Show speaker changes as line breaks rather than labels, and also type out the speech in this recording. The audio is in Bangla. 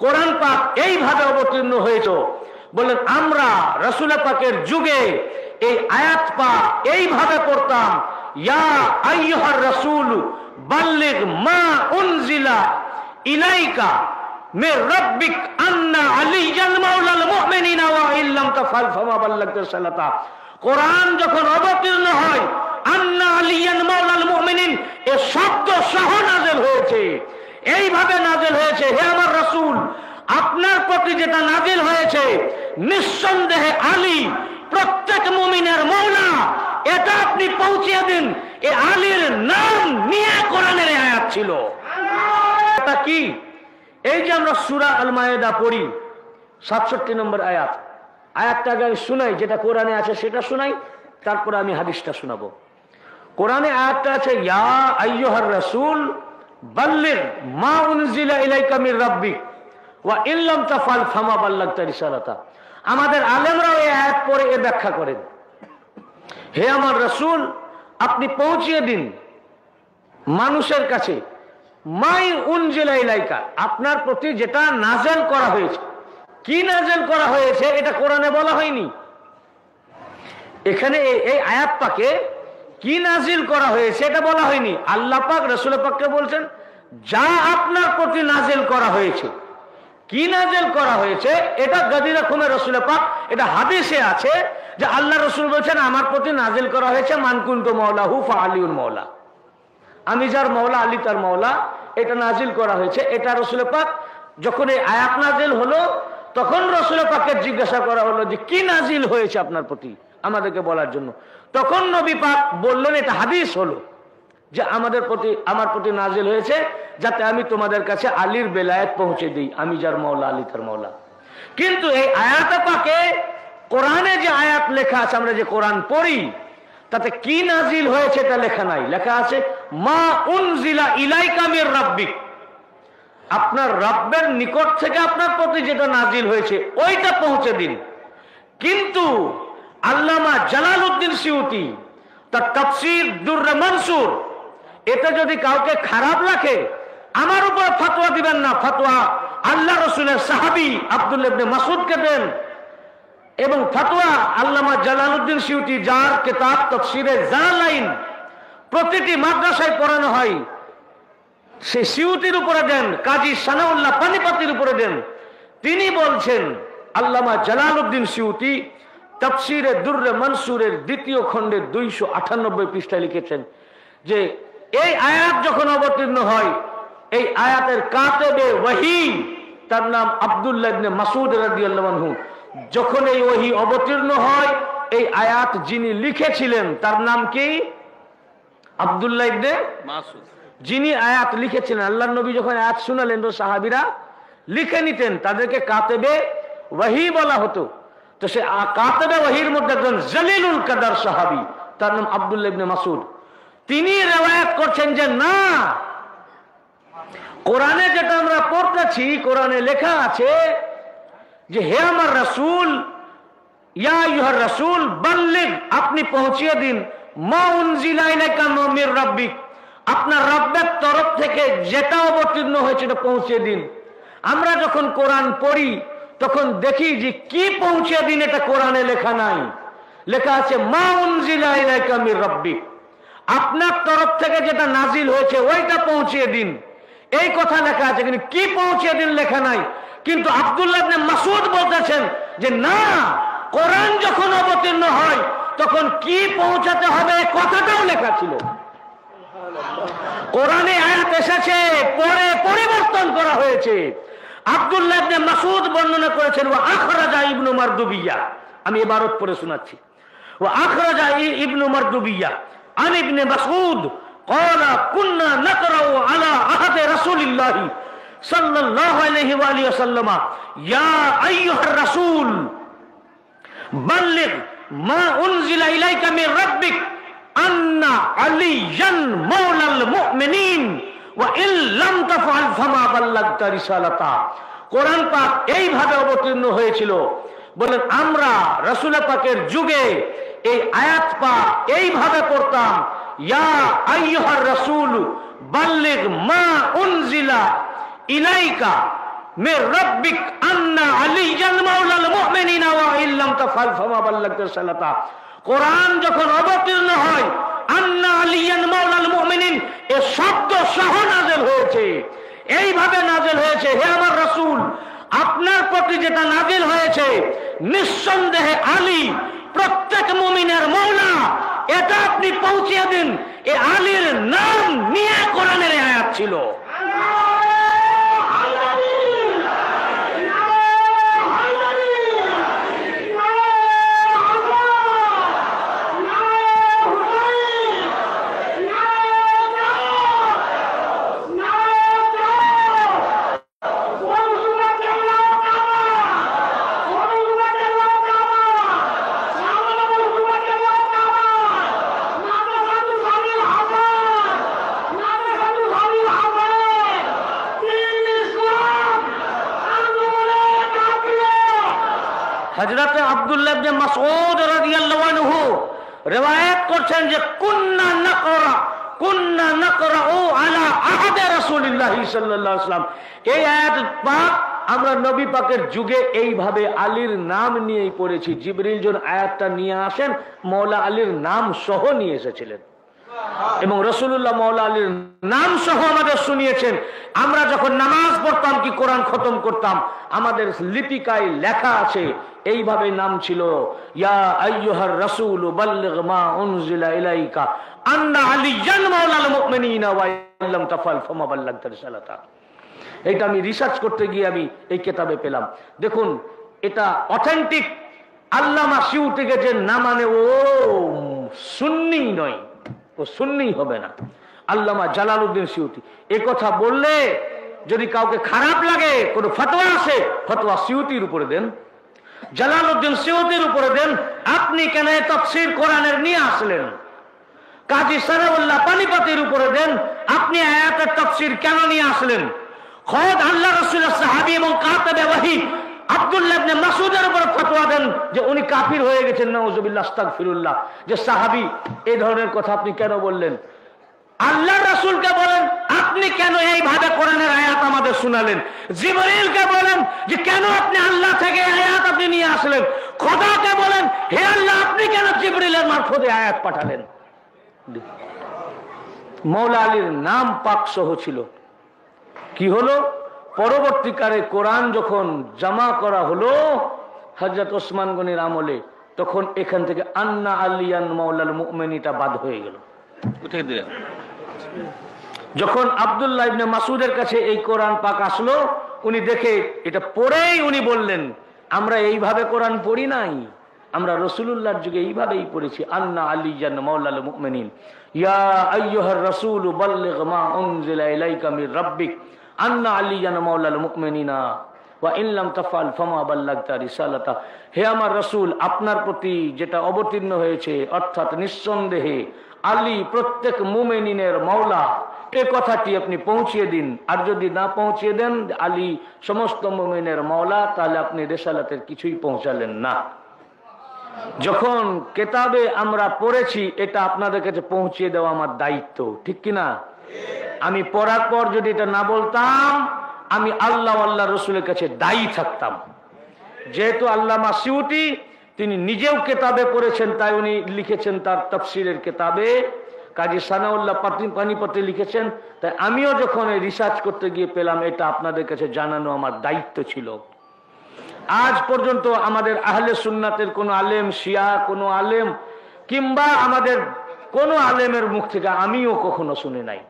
কোরআন পাক এইভাবে অবতীর্ণ হয়েছে। বলেন আমরা রাসূল পাকের যুগে এই আয়াত পাক এইভাবে পড়তাম, ইয়া আইয়ুহার রাসূল বাল্লিগ মা উনজিলা ইলাইকা মির রাব্বিক আন্না আলিয়াল মাওলাল মুমিনিনা ওয়া ইল্লাম তাফআল ফামা বাল্লাগতা সালাতা। কোরআন যখন অবতীর্ণ হয় আন্না আলিয়াল মাওলাল মুমিনিন এই শব্দ সহ নাযিল হয়েছে। এইভাবে নাযিল হয়েছে, হে আমার রাসূল আপনার প্রতি যেটা নাযিল হয়েছে নিঃসন্দেহে আলী প্রত্যেক মুমিনের মওলা, এটা আপনি পৌঁছিয়ে দিন। এই আলীর নাম নিয়ে কোরআনের আয়াত ছিল। এটা কি? এই যে আমরা সূরা আল মায়েদা পড়ি 67 নম্বর আয়াত, আয়াতটা আগে শুনাই, যেটা কোরআনে আছে সেটা শুনাই, তারপরে আমি হাদিসটা শোনাবো। কোরআনে আয়াতটা আছে ইয়া আইয়ুহার রাসূল বাল্লিগ মা উনজিলা ইলাইকা মির রাব্বিক ওয়া ইল্লাম তাফআল ফামা বাল্লাগতা রিসালাতা। আমাদের আলেমরাও এই আয়াত পড়ে এ ব্যাখ্যা করেন, হে আমার রাসূল আপনি পৌঁছিয়ে দিন মানুষের কাছে মাই উনজিলা ইলাইকা, আপনার প্রতি যেটা নাযিল করা হয়েছে। কি নাযিল করা হয়েছে এটা কোরআনে বলা হয়নি। এখানে এই আয়াত পাকে কি নাযিল করা হয়েছে এটা বলা হয়নি। আল্লাহ পাক রাসূল পাককে বলছেন যা আপনার প্রতি নাযিল করা হয়েছে। কি নাযিল করা হয়েছে এটা গাদি রকমের রাসূল পাক, এটা হাদিসে আছে যে আল্লাহ রাসূল বলছেন আমার প্রতি নাযিল করা হয়েছে মান কুনতু মাওলাহু ফাআলিউল মাওলা, আমি যার মাওলা আলী তার মাওলা, এটা নাযিল করা হয়েছে। এটা রাসূল পাক যখন এই আয়াত নাযিল হলো তখন রাসূল পাককে জিজ্ঞাসা করা হলো যে কি নাযিল হয়েছে আপনার প্রতি, আমাদেরকে বলার জন্য। তখন নবী পাক বললেন এটা হাদিস হলো যে আমার প্রতি নাযিল হয়েছে যাতে আমি তোমাদের কাছে আলীর বেলায়েত পৌঁছে দিই, আমি যার মাওলা আলী তার মাওলা। কিন্তু এই আয়াত পাকে কোরআনে যে আয়াত লেখা আছে, আমরা যে কোরআন পড়ি তাতে কি নাযিল হয়েছে এটা লেখা নাই। লেখা আছে মা উনজিলা ইলাইকা মির রাব্বিক, আপনার রব্বের নিকট থেকে আপনার প্রতি যেটা নাযিল হয়েছে ওইটা পৌঁছে দিন। কিন্তু আল্লামা জালালউদ্দিন সিউতি তার তাফসীর দুররে মানসুর, এটা যদি কাউকে খারাপ লাগে আমার উপর ফতোয়া দিবেন না, ফতোয়া আল্লাহ রাসূলের সাহাবী আব্দুল্লাহ ইবনে মাসউদকে দেন। এবং ফতোয়া আল্লামা জালালউদ্দিন সিউতি যার কিতাব তাফসীরে জালালাইন প্রতিটি মাদ্রাসায় পড়ানো হয় সেই সিউতির উপরে দেন, কাজী সানাউল্লাহ পানিপতির উপরে দেন। তিনি বলছেন আল্লামা জালালউদ্দিন সিউতি তাফসীরে দুররে মানসুরের 2য় খণ্ডের 298 পৃষ্ঠায় লিখেছেন যে এই আয়াত যখন অবতীর্ণ হয় এই আয়াতের কাতেবে ওয়াহি তার নাম আব্দুল্লাহ ইবনে মাসউদ রাদিয়াল্লাহু আনহু। যখন এই ওয়াহি অবতীর্ণ হয় এই আয়াত যিনি লিখেছিলেন তার নাম কি? আব্দুল্লাহ ইবনে মাসউদ। যিনি আয়াত লিখেছিলেন, আল্লাহর নবী যখন আয়াত শুনালেন তো সাহাবীরা লিখে নিতেন, তাদেরকে কাতেবে ওয়াহি বলা হতো। তো সে কাতেবে ওয়াহির মধ্যে একজন জলিলুল কদর সাহাবী, তার নাম আব্দুল্লাহ ইবনে মাসউদ। তিনি রিওয়ায়াত করছেন যে না, কোরআনে যেটা আমরা পড়তেছি কোরআনে লেখা আছে যে হে আমার রাসূল ইয়া আইয়ুহার রাসূল বাল্লিগ, আপনি পৌঁছিয়ে দিন মা উনজিলা ইলাইকা মির রাব্বিক, আপনার রব্বের তরফ থেকে যেটা অবতীর্ণ হয়েছে এটা পৌঁছে দিন। আমরা যখন কোরআন পড়ি তখন দেখি যে কি পৌঁছে দিন এটা কোরআনে লেখা নাই। লেখা আছে মা উনজিলা ইলাইকা মির রাব্বিক, আপনার তরফ থেকে যেটা নাজিল হয়েছে ওইটা পৌঁছিয়ে দিন, এই কথা লেখা আছে, কিন্তু কি পৌঁছিয়ে দিন লেখা নাই। কিন্তু আব্দুল্লাহ ইবনে মাসউদ বলতেছেন যে না, কোরআন যখন অবতীর্ণ হয় তখন কি পৌঁছাতে হবে কথাটাও লেখা ছিল। কোরআনে আয়াত এসেছে পরে পরিবর্তন করা হয়েছে। আব্দুল্লাহ ইবনে মাসউদ বর্ণনা করেছেন ওয়া আখরাজা ইবনু মারদুবিয়া, আমি ইবারত পড়ে শোনাচ্ছি। ওয়া আখরাজা ইবনু মারদুবিয়া আন ইবনে মাসউদ قال كنا نقرأ على عهد رسول الله صلى الله عليه وآله وسلم يا أيها الرسول بلغ ما أنزل إليك من ربك أن عليا مولى المؤمنين وإن لم تفعل فما بلغت رسالته। কোরআন পাক এইভাবে অবতীর্ণ হয়েছিল। বলেন আমরা রাসূল পাকের যুগে এই আয়াত পাক এইভাবে পড়তাম ইয়া আইয়ুহার রাসূল বাল্লিগ মা উনজিলা ইলাইকা মির রাব্বিক আন্না আলিয়ান মাওলাল মুমিনিনা ওয়া ইল্লাম তাফআল ফামা বাল্লাগতা সালাতা। কোরআন যখন অবতীর্ণ হয় আন্না আলিয়ান মাওলাল মুমিনিন এ শব্দ সহ নাযিল হয়েছে। এইভাবে নাযিল হয়েছে, হে আমার রাসূল আপনার প্রতি যেটা নাযিল হয়েছে নিঃসন্দেহে আলী প্রত্যেক মুমিনের মওলা, এটা আপনি পৌঁছিয়ে দিন। এই আলীর নাম নিয়ে কোরআনের আয়াত ছিল। হযরত আব্দুল্লাহ ইবনে মাসউদ রাদিয়াল্লাহু আনহু রিওয়ায়াত করছেন যে কুন্না নাকরাউ আলা আহাদে রাসূলুল্লাহ সাল্লাল্লাহু আলাইহি ওয়াসাল্লাম। এই আয়াত পাক আমরা নবী পাকের যুগে এইভাবে আলীর নাম নিয়েই পড়েছি। জিবরিল যখন আয়াতটা নিয়ে আসেন মাওলা আলীর নাম সহ নিয়ে এসেছিলেন এবং রাসূলুল্লাহ মাওলা আলীর নাম সহ আমাদের শুনিয়েছেন। আমরা যখন নামাজ পড়তাম কি কোরআন খতম করতাম আমাদের লিপিকায় লেখা আছে এইভাবে নাম ছিল, ইয়া আইয়ুহার রাসূল বাল্লিগ মা উনজিলা ইলাইকা আন্না আলিয়ান মাওলাল মুমিনিনা ওয়া ইল্লাম তাফআল ফামা বাল্লাগতা রিসালাতা। এটা আমি রিসার্চ করতে গিয়ে আমি এই কিতাবে পেলাম। দেখুন এটা অথেন্টিক। আল্লামা সিউতি গেছেন না মানে ও সুন্নি নয়, ও সুন্নি হবে না। আল্লামা জালালউদ্দিন সিউতি এই কথা বললে যদি কাউকে খারাপ লাগে, কোন ফতোয়া আছে ফতোয়া সিউতির উপরে দেন, জালালউদ্দিন সিউতির উপরে দেন। আপনি কেন তাফসীর কোরআনের নিয়ে আসলেন? কাজী সানাউল্লাহ পানিপতির উপরে দেন, আপনি আয়াতের তাফসীর কেন নিয়ে আসলেন? খোদ আল্লাহ রাসূলের সাহাবী এবং কাতাবে ওহী আব্দুল্লাহ ইবনে মাসউদের উপর ফতোয়া দেন যে উনি কাফির হয়ে গেছেন, নাউযুবিল্লাহ আস্তাগফিরুল্লাহ। যে সাহাবী এই ধরনের কথা আপনি কেন বললেন? আল্লাহ রাসূলকে বলেন আপনি কেন এইভাবে কোরআনের আয়াত আমাদের শোনালেন? জিবরিলকে বলেন যে কেন আপনি আল্লাহ থেকে আয়াত আপনি নিয়ে আসলেন? খোদাকে বলেন হে আল্লাহ আপনি কেন জিবরিলের মারফতে আয়াত পাঠালেন? মাওলা আলীর নাম পাক সহ ছিল। কি হলো? পরবর্তীকালে কোরআন যখন জমা করা হলো হযরত ওসমান গনির আমলে, তখন এখান থেকে আন্না আলিয়ান মাওলাল মুমিনিনটা বাদ হয়ে গেল, উঠে দিলেন। যখন আব্দুল্লাহ ইবনে মাসউদের কাছে এই কোরআন পাক আসলো, উনি দেখে এটা পড়েই উনি বললেন আমরা এইভাবে কোরআন পড়ি নাই, আমরা রাসূলুল্লাহর যুগে এইভাবেই পড়েছি। আন্না আলিয়ান মাওলাল মুমিনিন ইয়া আইয়ুহার রাসূল বাল্লিগ মা উনজিলা ইলাইকা মির রাব্বিক আন্না আলিয়ান মাওলাল মুমিনিনা ওয়া ইন লাম তাফআল ফামা বাল্লাগতা রিসালাতা। হে আমার রাসূল আপনার প্রতি যেটা অবতীর্ণ হয়েছে অর্থাৎ নিঃসন্দেহে আলী প্রত্যেক মুমিনিনের মাওলা, এই কথাটি আপনি পৌঁছিয়ে দিন। আর যদি না পৌঁছিয়ে দেন আলী সমস্ত মুমিনের মাওলা, তাহলে আপনি রিসালাতের কিছুই পৌঁছালেন না। যখন কিতাবে আমরা পড়েছি এটা আপনাদের কাছে পৌঁছিয়ে দেওয়া আমার দায়িত্ব, ঠিক কিনা? আমি পড়ার পর যদি এটা না বলতাম আমি আল্লাহ আল্লাহ রসুলের কাছে দায়ী থাকতাম। যেহেতু আল্লামা সিউতি তিনি নিজেও কিতাবে পড়েছেন, তাই উনি লিখেছেন তার তাফসীরের কিতাবে, কাজী সানাউল্লাহ পানিপতি লিখেছেন, তাই আমিও যখন রিসার্চ করতে গিয়ে পেলাম এটা আপনাদের কাছে জানানো আমার দায়িত্ব ছিল। আজ পর্যন্ত আমাদের আহলে সুন্নাতের কোন আলেম, শিয়া কোন আলেম কিংবা আমাদের কোন আলেমের মুখ থেকে আমিও কখনো শুনে নাই।